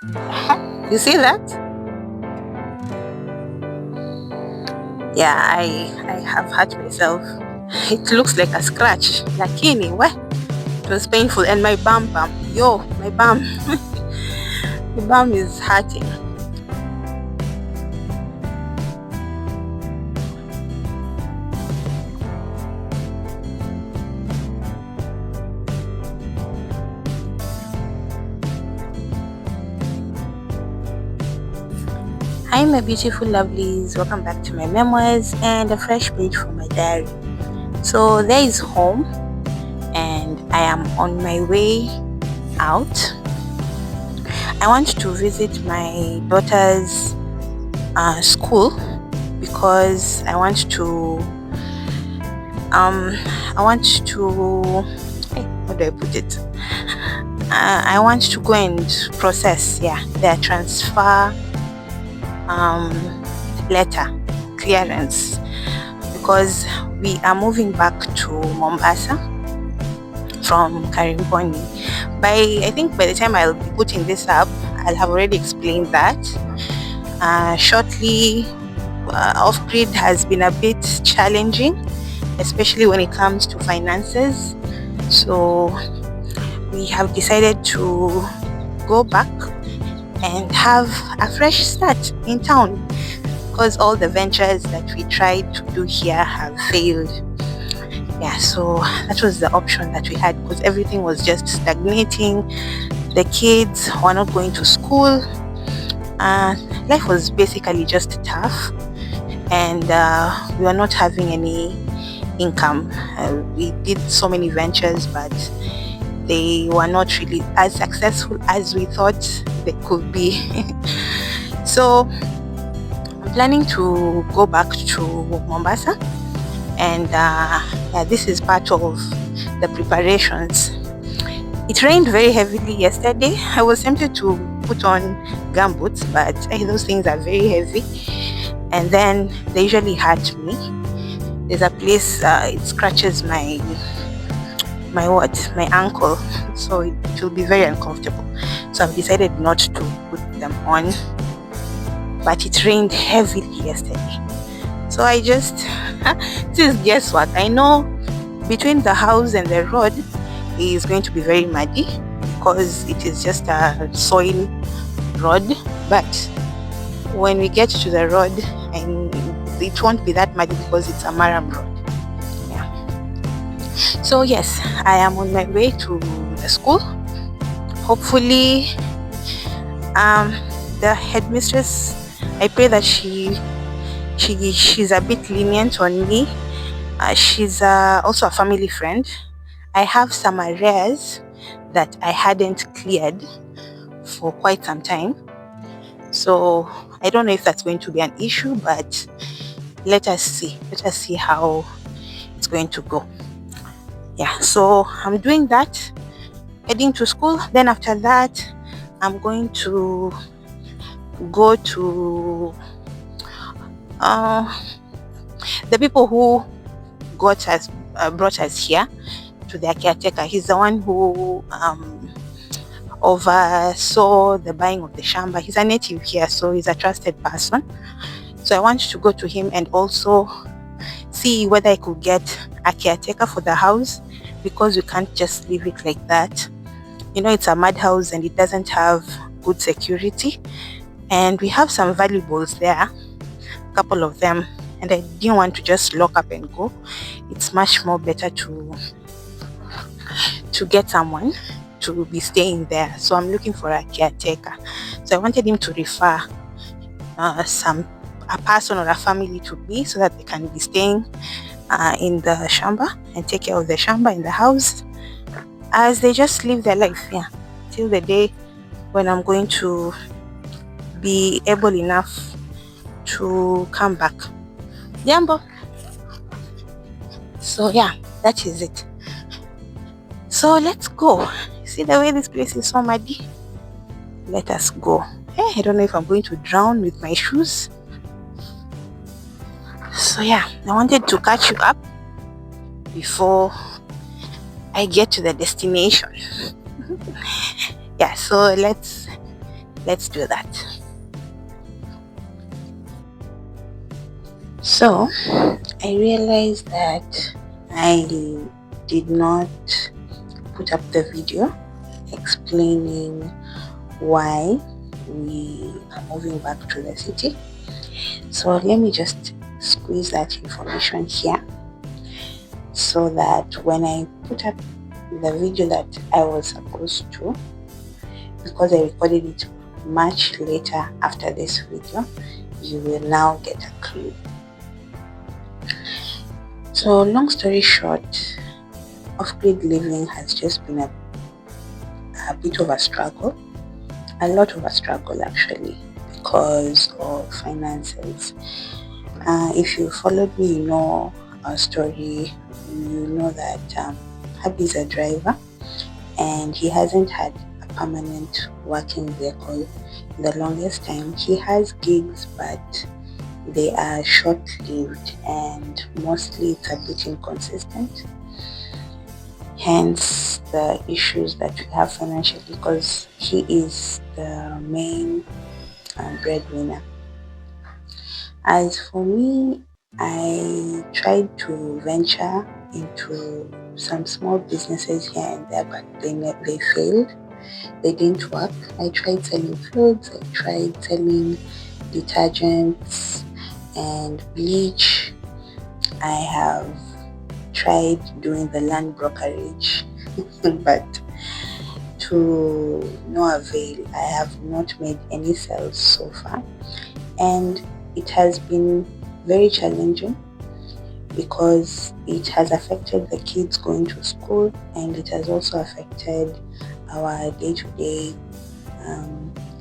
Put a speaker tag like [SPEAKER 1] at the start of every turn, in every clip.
[SPEAKER 1] You see that? Yeah, I have hurt myself. It looks like a scratch. Lakini, what? It was painful, and my bum, yo, my bum, the bum is hurting. Hi, my beautiful lovelies. Welcome back to my memoirs and a fresh page from my diary. So there is home, and I am on my way out. I want to visit my daughter's school because I want to hey, how do I put it? I want to go and process their transfer letter clearance because we are moving back to Mombasa from Karimboni. I think by the time I'll be putting this up, I'll have already explained that. Shortly, off-grid has been a bit challenging, especially when it comes to finances. So we have decided to go back and have a fresh start in town because all the ventures that we tried to do here have failed. So that was the option that we had because everything was just stagnating. The kids were not going to school. Life was basically just tough, and we were not having any income. We did so many ventures, but they were not really as successful as we thought they could be. So I'm planning to go back to Mombasa, and this is part of the preparations. It rained very heavily yesterday. I was tempted to put on gumboots, but those things are very heavy, and then they usually hurt me. There's a place it scratches my ankle, so it will be very uncomfortable. So I've decided not to put them on, but it rained heavily yesterday, so I just this is guesswork. I know between the house and the road is going to be very muddy because it is just a soil road, but when we get to the road, and it won't be that muddy because it's a maram road. So yes, I am on my way to the school. Hopefully, the headmistress, I pray that she's a bit lenient on me. She's also a family friend. I have some arrears that I hadn't cleared for quite some time. So I don't know if that's going to be an issue, but let us see. Let us see how it's going to go. So I'm doing that, heading to school. Then after that, I'm going to go to the people who brought us here, to their caretaker. He's the one who oversaw the buying of the shamba. He's a native here, so he's a trusted person. So I want to go to him and also see whether I could get a caretaker for the house, because we can't just leave it like that. It's a mud house and it doesn't have good security, and we have some valuables there, a couple of them, and I didn't want to just lock up and go. It's much more better to get someone to be staying there. So I'm looking for a caretaker. So I wanted him to refer a person or a family to me so that they can be staying in the shamba and take care of the shamba in the house as they just live their life till the day when I'm going to be able enough to come back. Jambo. So that is it. So let's go. See the way this place is so muddy? Let us go. I don't know if I'm going to drown with my shoes. So I wanted to catch you up before I get to the destination. So let's let's do that. So I realized that I did not put up the video explaining why we are moving back to the city. So let me just squeeze that information here, so that when I put up the video that I was supposed to, because I recorded it much later after this video, you will now get a clue. So long story short, off-grid living has just been a bit of a struggle, a lot of a struggle actually, because of finances. If you followed me, you know our story, you know that Hubby's a driver and he hasn't had a permanent working vehicle in the longest time. He has gigs, but they are short-lived and mostly it's a bit inconsistent. Hence the issues that we have financially, because he is the main breadwinner. As for me, I tried to venture into some small businesses here and there, but they failed. They didn't work. I tried selling clothes, I tried selling detergents and bleach. I have tried doing the land brokerage, but to no avail. I have not made any sales so far, and it has been very challenging because it has affected the kids going to school, and it has also affected our day-to-day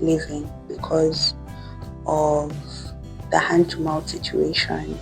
[SPEAKER 1] living because of the hand-to-mouth situation,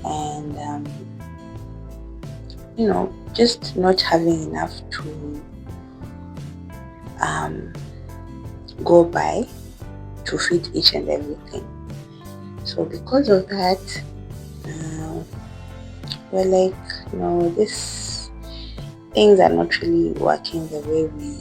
[SPEAKER 1] and just not having enough to go by to fit each and everything. So because of that, we're like, these things are not really working the way we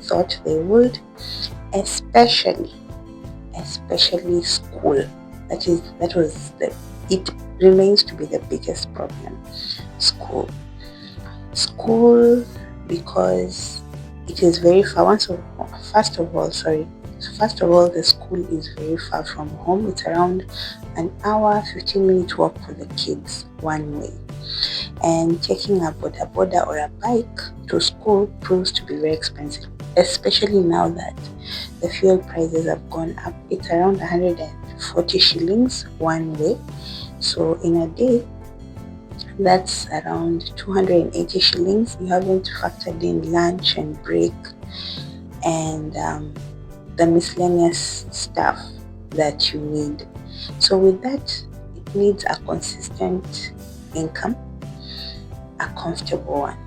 [SPEAKER 1] thought they would, especially school. It remains to be the biggest problem. School, because it is very far. First of all, the school is very far from home. It's around an hour, 15-minute walk for the kids one way. And taking a boda or a bike to school proves to be very expensive, especially now that the fuel prices have gone up. It's around 140 shillings one way. So in a day, that's around 280 shillings. You haven't factored in lunch and break and the miscellaneous stuff that you need. So with that, it needs a consistent income, a comfortable one.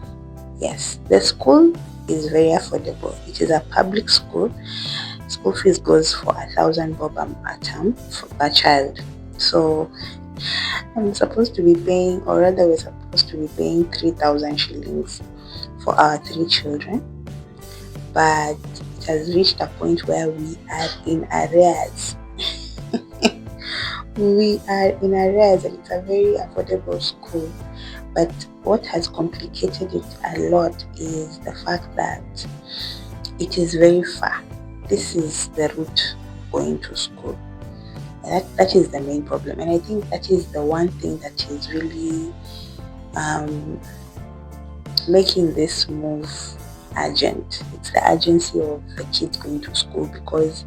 [SPEAKER 1] Yes, the school is very affordable. It is a public school. School fees goes for 1,000 bob a term per child. So I'm supposed to be paying, or rather we're supposed to be paying 3,000 shillings for our 3 children. But it has reached a point where we are in arrears. We are in arrears, and it's a very affordable school. But what has complicated it a lot is the fact that it is very far. This is the route going to school. That is the main problem, and I think that is the one thing that is really making this move urgent. It's the urgency of the kids going to school, because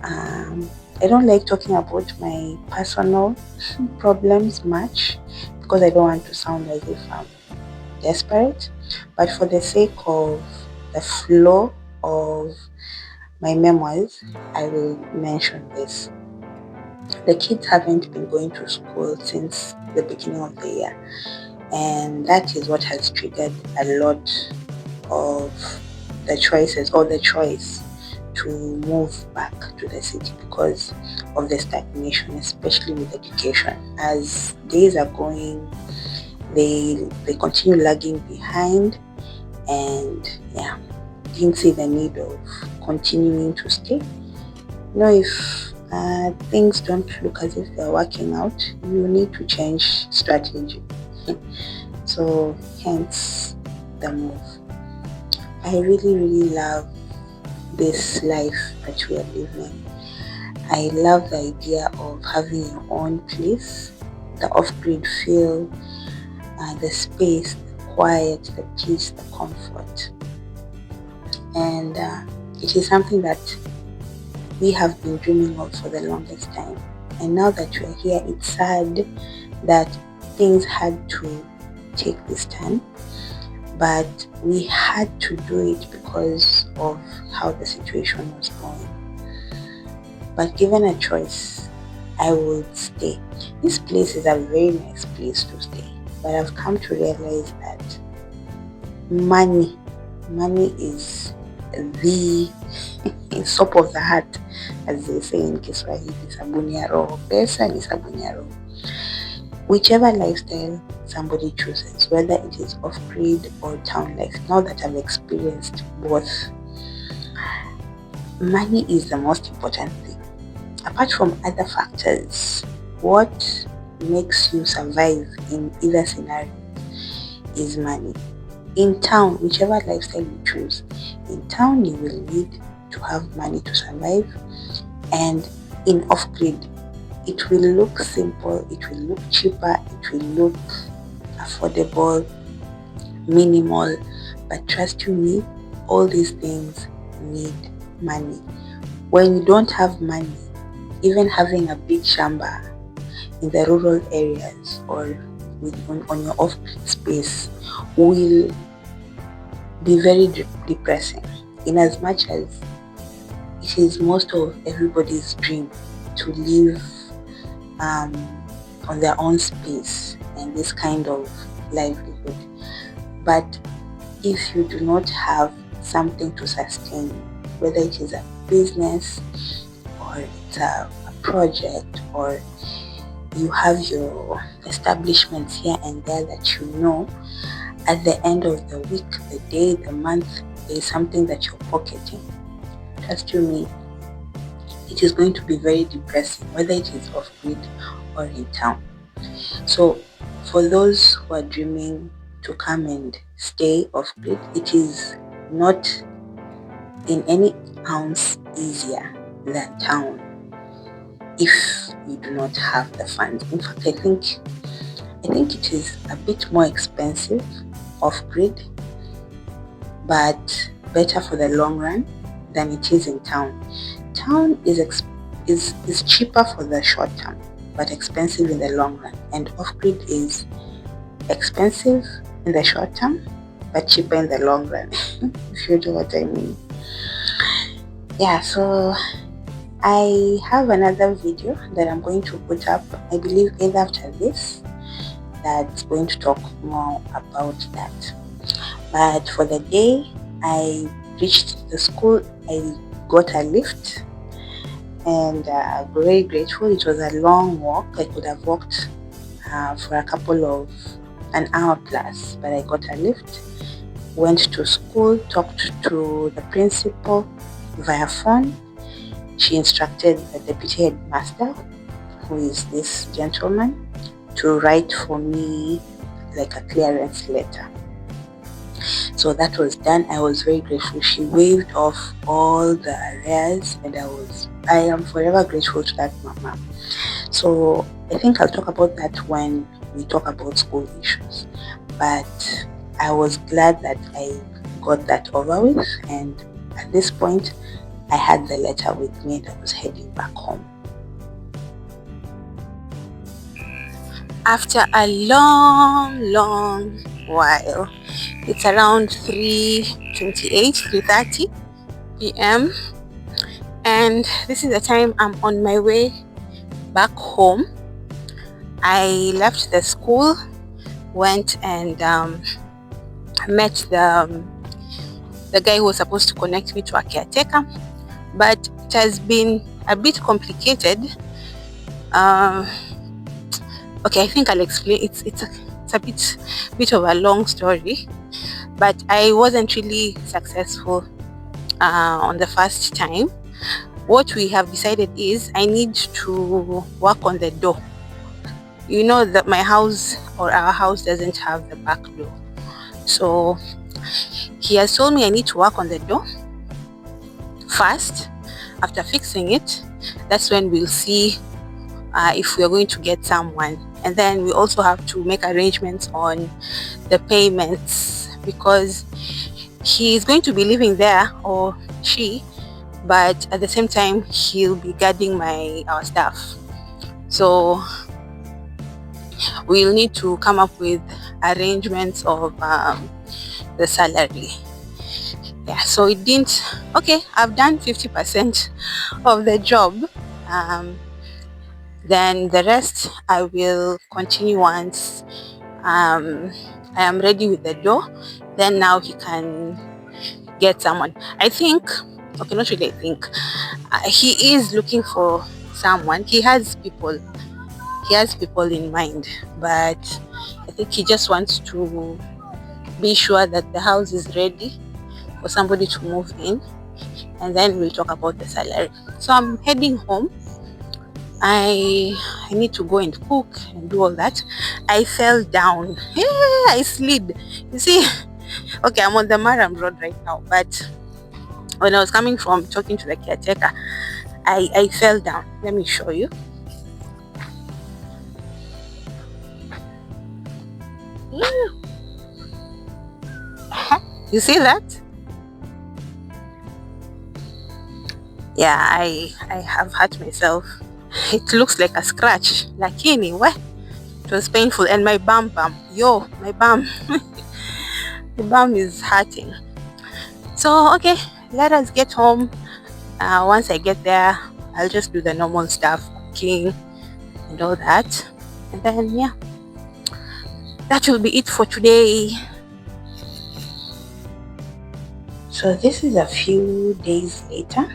[SPEAKER 1] I don't like talking about my personal problems much, because I don't want to sound as if I'm desperate, but for the sake of the flow of my memoirs, I will mention this. The kids haven't been going to school since the beginning of the year, and that is what has triggered a lot of the choice to move back to the city, because of the stagnation, especially with education. As days are going, they continue lagging behind, and didn't see the need of continuing to stay. If things don't look as if they're working out, you need to change strategy. So hence the move. I really love this life that we are living. I love the idea of having your own place, the off-grid feel, the space, the quiet, the peace, the comfort. And it is something that we have been dreaming of for the longest time. And now that we're here, it's sad that things had to take this turn, but we had to do it because of how the situation was going. But given a choice, I would stay. This place is a very nice place to stay, but I've come to realize that money is the soap of the heart, as they say in Kiswahili, sabuni ya roho. Pesa ni sabuni ya roho. Whichever lifestyle somebody chooses, whether it is off-grid or town life, now that I've experienced both, money is the most important thing. Apart from other factors, what makes you survive in either scenario is money. In town, whichever lifestyle you choose, in town you will need to have money to survive, and in off-grid, it will look simple, it will look cheaper, it will look affordable, minimal, but trust you me, all these things need money. When you don't have money, even having a big shamba in the rural areas or on your off-grid space will be very depressing, in as much as it is most of everybody's dream to live on their own space and this kind of livelihood. But if you do not have something to sustain, whether it is a business or it's a project, or you have your establishments here and there that at the end of the week, the day, the month, there is something that you're pocketing, trust you me, it is going to be very depressing, whether it is off-grid or in town. So for those who are dreaming to come and stay off-grid, it is not in any ounce easier than town if you do not have the funds. In fact, I think it is a bit more expensive off-grid, but better for the long run than it is in town. Town is cheaper for the short term, but expensive in the long run. And off-grid is expensive in the short term, but cheaper in the long run, if you know what I mean. Yeah, so I have another video that I'm going to put up, I believe either after this, that's going to talk more about that. But for the day I reached the school, I got a lift, and very grateful. It was a long walk. I could have walked for an hour plus, but I got a lift, went to school, talked to the principal via phone. She instructed the deputy headmaster, who is this gentleman, to write for me like a clearance letter. So that was done. I was very grateful. She waived off all the arrears, and I am forever grateful to that mama. So I think I'll talk about that when we talk about school issues. But I was glad that I got that over with, and at this point I had the letter with me and I was heading back home. After a long while, it's around 3:30 p.m. and this is the time I'm on my way back home. I left the school, went and met the guy who was supposed to connect me to a caretaker, but it has been a bit complicated. Okay, I think I'll explain. It's a bit of a long story, but I wasn't really successful on the first time. What we have decided is I need to work on the door. You know that my house or our house doesn't have the back door. So he has told me I need to work on the door first. After fixing it, that's when we'll see if we are going to get someone. And then we also have to make arrangements on the payments, because he is going to be living there, or she, but at the same time he'll be guarding our stuff. So we'll need to come up with arrangements of the salary. Yeah, so it didn't. Okay, I've done 50% of the job. Then the rest I will continue once I am ready with the door. Then now he can get someone. I think, okay, not really I think, he is looking for someone. He has people in mind, but I think he just wants to be sure that the house is ready for somebody to move in, and then we'll talk about the salary. So I'm heading home. I need to go and cook and do all that. I fell down. Yeah, I slid. You see, okay, I'm on the Maram Road right now, but when I was coming from talking to the caretaker, I fell down. Let me show you. You see that? Yeah, I have hurt myself. It looks like a scratch. Lakini, what? It was painful. And my bum, my bum. The bum is hurting. So, okay, let us get home. Once I get there, I'll just do the normal stuff, cooking and all that. And then, yeah, that will be it for today. So this is a few days later,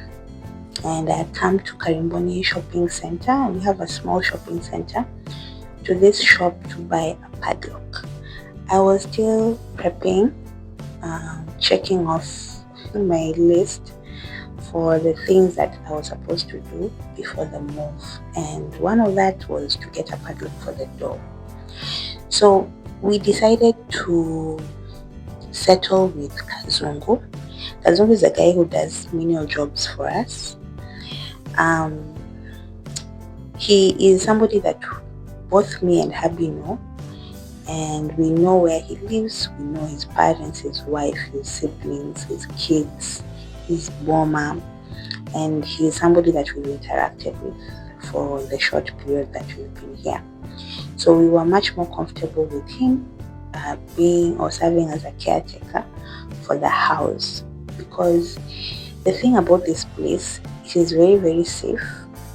[SPEAKER 1] and I come to Karimboni shopping center, and we have a small shopping center, to this shop to buy a padlock. I was still prepping, checking off my list for the things that I was supposed to do before the move, and one of that was to get a padlock for the door. So we decided to settle with Kazungu. Kazungu is a guy who does menial jobs for us. He is somebody that both me and hubby know, and we know where he lives, we know his parents, his wife, his siblings, his kids, his boma, and he is somebody that we've interacted with for the short period that we've been here. So we were much more comfortable with him being or serving as a caretaker for the house, because the thing about this place, it is very, very safe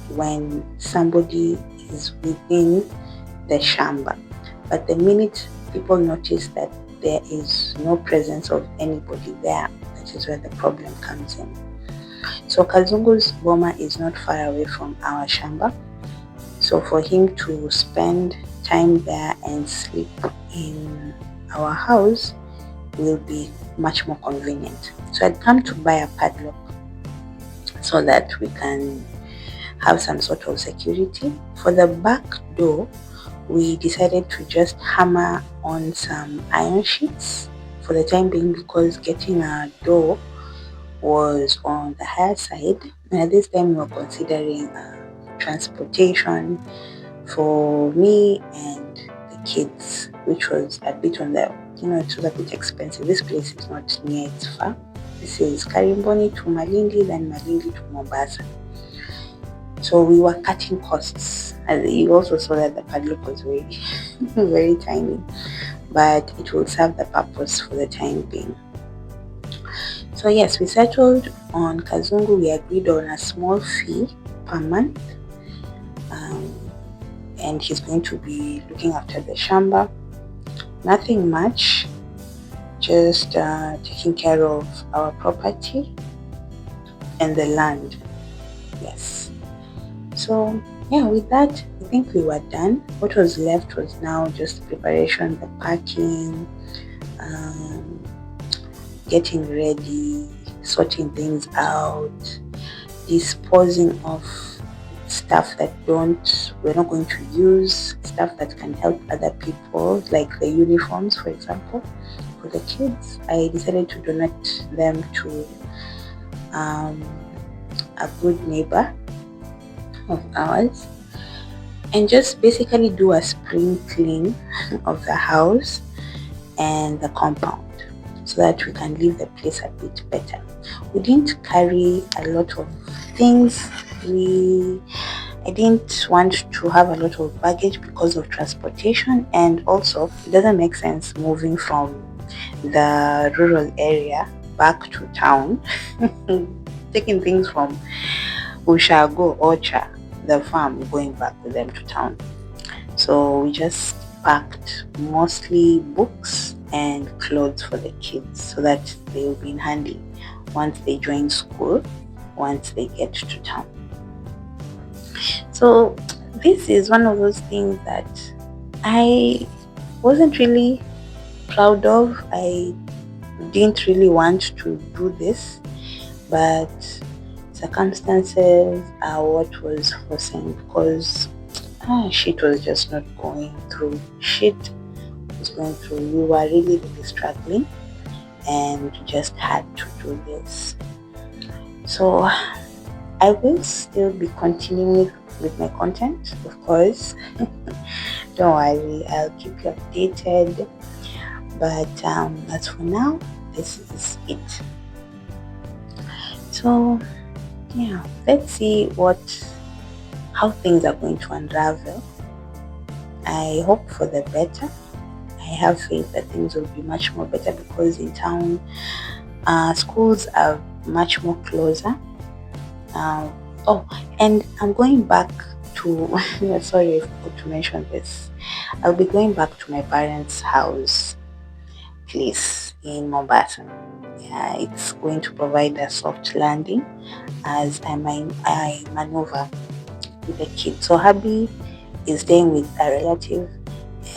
[SPEAKER 1] when somebody is within the shamba. But the minute people notice that there is no presence of anybody there, that is where the problem comes in. So Kazungu's boma is not far away from our shamba. So for him to spend time there and sleep in our house will be much more convenient. So I'd come to buy a padlock so that we can have some sort of security. For the back door, we decided to just hammer on some iron sheets for the time being, because getting a door was on the higher side, and at this time we were considering transportation for me and the kids, which was a bit on the, it was a bit expensive. This place is not near, it's far. This is Karimboni to Malindi, then Malindi to Mombasa. So we were cutting costs. And you also saw that the padlock was very, very tiny, but it will serve the purpose for the time being. So yes, we settled on Kazungu. We agreed on a small fee per month, and he's going to be looking after the shamba. Nothing much, just taking care of our property and the land. Yes. So yeah, with that, I think we were done. What was left was now just preparation, the packing, getting ready, sorting things out, disposing of stuff that we're not going to use, stuff that can help other people, like the uniforms, for example, for the kids. I decided to donate them to um, a good neighbor of ours, and just basically do a spring clean of the house and the compound so that we can leave the place a bit better. We didn't carry a lot of things. I didn't want to have a lot of baggage because of transportation, and also it doesn't make sense moving from the rural area back to town, taking things from Ushago Ocha, the farm, going back with them to town. So we just packed mostly books and clothes for the kids so that they will be handy once they join school, once they get to town. So this is one of those things that I wasn't really proud of. I didn't really want to do this, but circumstances are what was forcing, because shit was just not going through. Shit was going through. We were really, really struggling, and just had to do this. So I will still be continuing with my content, of course. Don't worry, I'll keep you updated. But as for now, this is it. So yeah, let's see how things are going to unravel. I hope for the better. I have faith that things will be much more better, because in town, schools are much more closer. And I'm going back to sorry, I forgot to mention this. I'll be going back to my parents' house place in Mombasa. Yeah, it's going to provide a soft landing as I maneuver with the kids. So hubby is staying with a relative,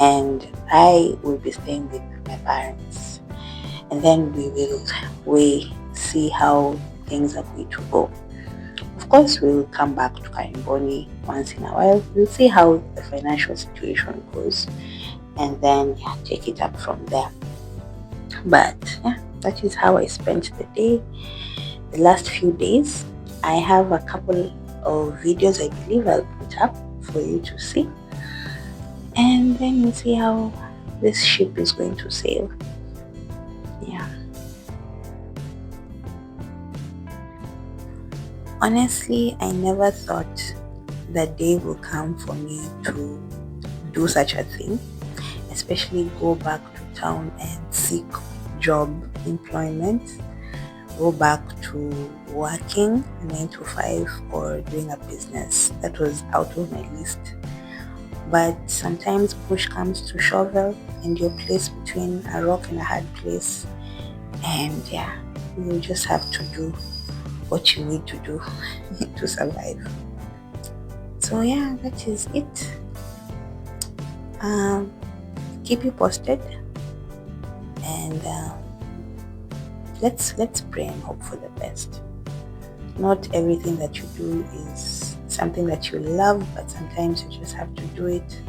[SPEAKER 1] and I will be staying with my parents. And then we will see how things are going to go. Of course, we'll come back to Karimboni once in a while. We'll see how the financial situation goes, and then take it up from there. But yeah, that is how I spent the day, the last few days. I have a couple of videos I believe I'll put up for you to see, and then we'll see how this ship is going to sail. Yeah. Honestly, I never thought the day will come for me to do such a thing, especially go back to town and seek job employment, go back to working 9 to 5 or doing a business. That was out of my list. But sometimes push comes to shovel, and you're placed between a rock and a hard place, and yeah, you just have to do what you need to do to survive. So yeah, that is it. Keep you posted, and let's pray and hope for the best. Not everything that you do is something that you love, but sometimes you just have to do it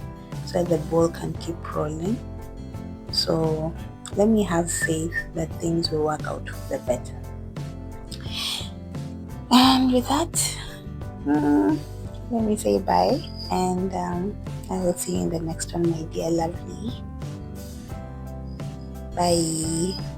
[SPEAKER 1] so that the ball can keep rolling. So let me have faith that things will work out for the better. And with that, let me say bye, and I will see you in the next one, my dear lovely. Bye.